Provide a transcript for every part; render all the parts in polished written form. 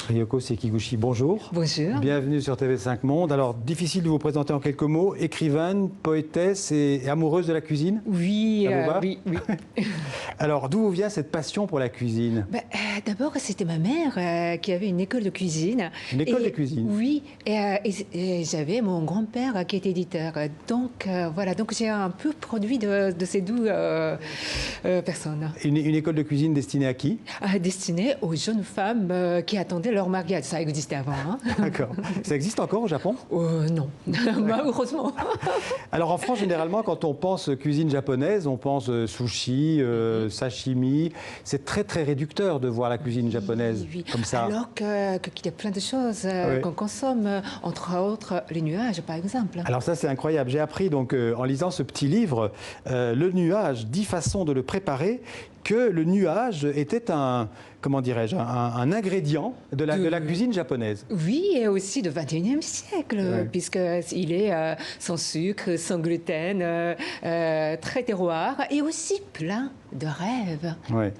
Ryoko Sekiguchi, bonjour. Bonjour. Bienvenue sur TV5 Monde. Alors, difficile de vous présenter en quelques mots. Écrivaine, poétesse et amoureuse de la cuisine? Oui, Ça vous va? oui. Alors, d'où vient cette passion pour la cuisine? D'abord, c'était ma mère qui avait une école de cuisine. Une école de cuisine? Oui, et j'avais mon grand-père qui était éditeur. Donc, voilà, donc j'ai un peu produit de ces deux personnes. Une école de cuisine destinée à qui? Destinée aux jeunes femmes qui attendaient leur mariage. Ça existait avant. Hein. D'accord. Ça existe encore au Japon? Non, heureusement. Alors en France, généralement, quand on pense cuisine japonaise, on pense sushi, sashimi. C'est très très réducteur de voir la cuisine japonaise comme ça. Alors qu'il y a plein de choses qu'on consomme, entre autres les nuages par exemple. Alors ça c'est incroyable. J'ai appris donc en lisant ce petit livre, le nuage, 10 façons de le préparer, que le nuage était un, comment dirais-je, un ingrédient de la cuisine japonaise. Oui, et aussi du XXIe siècle, puisqu'il est sans sucre, sans gluten, très terroir, et aussi plein de rêves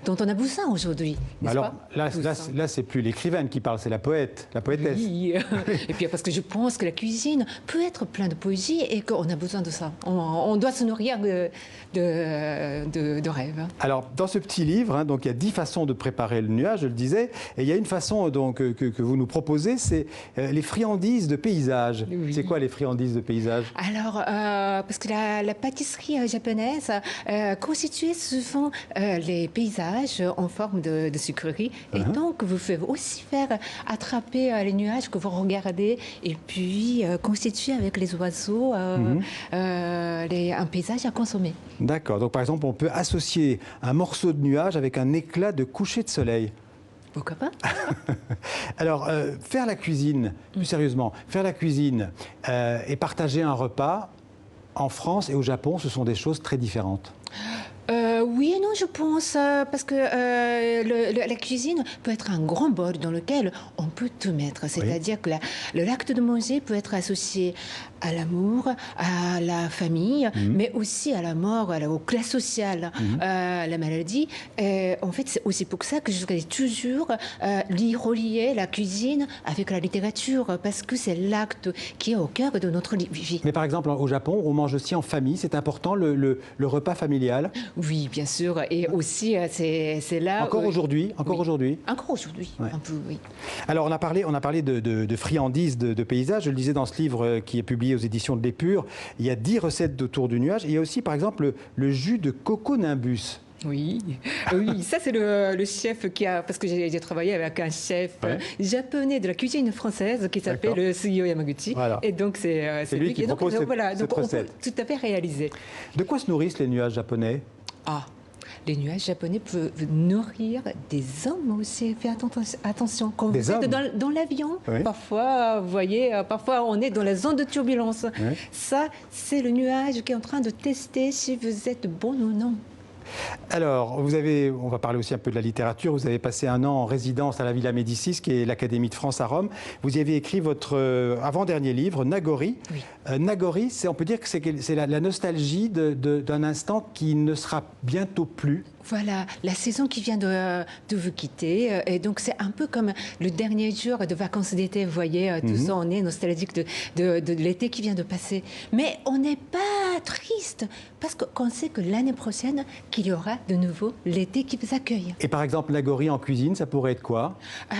dont on a besoin aujourd'hui. Alors là c'est plus l'écrivaine qui parle, c'est la poètesse. Oui, et puis parce que je pense que la cuisine peut être pleine de poésie et qu'on a besoin de ça. On doit se nourrir de rêves. Alors, dans ce petit livre, donc, il y a 10 façons de préparer le nuage, je le disais, et il y a une façon donc, que vous nous proposez, c'est les friandises de paysage. Oui. C'est quoi les friandises de paysage? Alors, parce que la pâtisserie japonaise constitue souvent les paysages en forme de sucrerie, et donc vous pouvez aussi faire attraper les nuages que vous regardez, et puis constituer avec les oiseaux un paysage à consommer. D'accord. Donc, par exemple, on peut associer un morceau de nuage avec un éclat de coucher de soleil. Pourquoi pas? Alors, faire la cuisine, plus sérieusement, faire la cuisine et partager un repas, en France et au Japon, ce sont des choses très différentes. Oui et non, je pense, parce que la cuisine peut être un grand bol dans lequel on peut tout mettre. C'est-à-dire que l'acte de manger peut être associé à l'amour, à la famille, mais aussi à la mort, aux classes sociales, à la maladie. En fait, c'est aussi pour ça que je voudrais toujours relier la cuisine avec la littérature, parce que c'est l'acte qui est au cœur de notre vie. Mais par exemple, au Japon, on mange aussi en famille. C'est important, le repas familial? Oui, bien sûr. Et aussi, c'est là... Encore aujourd'hui? Encore aujourd'hui? Encore aujourd'hui, un peu, oui. Alors, on a parlé de friandises de paysages. Je le disais dans ce livre qui est publié aux éditions de l'Épure. Il y a 10 recettes autour du nuage. Il y a aussi, par exemple, le jus de coco nimbus. Oui, ça c'est le chef qui a, parce que j'ai travaillé avec un chef japonais de la cuisine française qui s'appelle Suyo Yamaguchi. Voilà. Et donc c'est lui qui propose cette recette. On peut tout à fait réaliser. De quoi se nourrissent les nuages japonais? Les nuages japonais peuvent nourrir des hommes aussi. Faites attention. Quand vous êtes dans l'avion, parfois, vous voyez, parfois on est dans la zone de turbulence. Ça, c'est le nuage qui est en train de tester si vous êtes bon ou non. Alors, on va parler aussi un peu de la littérature. Vous avez passé un an en résidence à la Villa Médicis, qui est l'Académie de France à Rome. Vous y avez écrit votre avant-dernier livre, Nagori. Nagori, on peut dire que c'est la nostalgie d'un instant qui ne sera bientôt plus. Voilà, la saison qui vient de vous quitter. Et donc, c'est un peu comme le dernier jour de vacances d'été. Vous voyez, tout ça, on est nostalgique de l'été qui vient de passer. Mais on n'est pas triste parce qu'on sait que l'année prochaine, qu'il y aura de nouveau l'été qui vous accueille. Et par exemple, Nagori en cuisine, ça pourrait être quoi?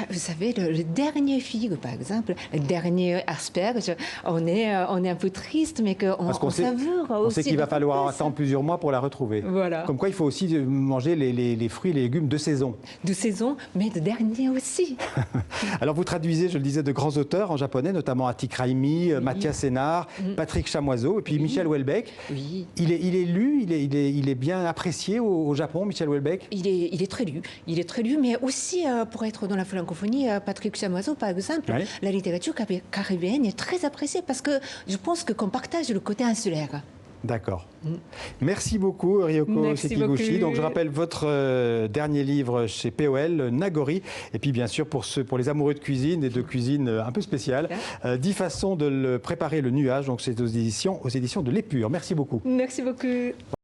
Vous savez, le dernier figue, par exemple, le dernier asperge, on est un peu triste, mais qu'on savoure aussi. On sait qu'il va falloir attendre plusieurs mois pour la retrouver. Voilà. Comme quoi, il faut aussi manger les fruits et les légumes de saison. De saison, mais de dernier aussi. Alors, vous traduisez, je le disais, de grands auteurs en japonais, notamment Attic Raimi, Mathias Sénard, Patrick Chamoiseau, et puis Michel Houellebecq. Oui. Il est lu, il est bien apprécié au Japon, Michel Houellebecq? Il est très lu. Il est très lu, mais aussi, pour être dans la francophonie, Patrick Chamoiseau, par exemple, la littérature caribéenne est très appréciée parce que je pense qu'on partage le côté insulaire. D'accord. Merci beaucoup, Ryoko Sekiguchi. Donc, je rappelle votre dernier livre chez POL, Nagori. Et puis, bien sûr, pour les amoureux de cuisine et de cuisine un peu spéciale, 10 façons de préparer le nuage. Donc, c'est aux éditions de l'Épure. Merci beaucoup. Merci beaucoup.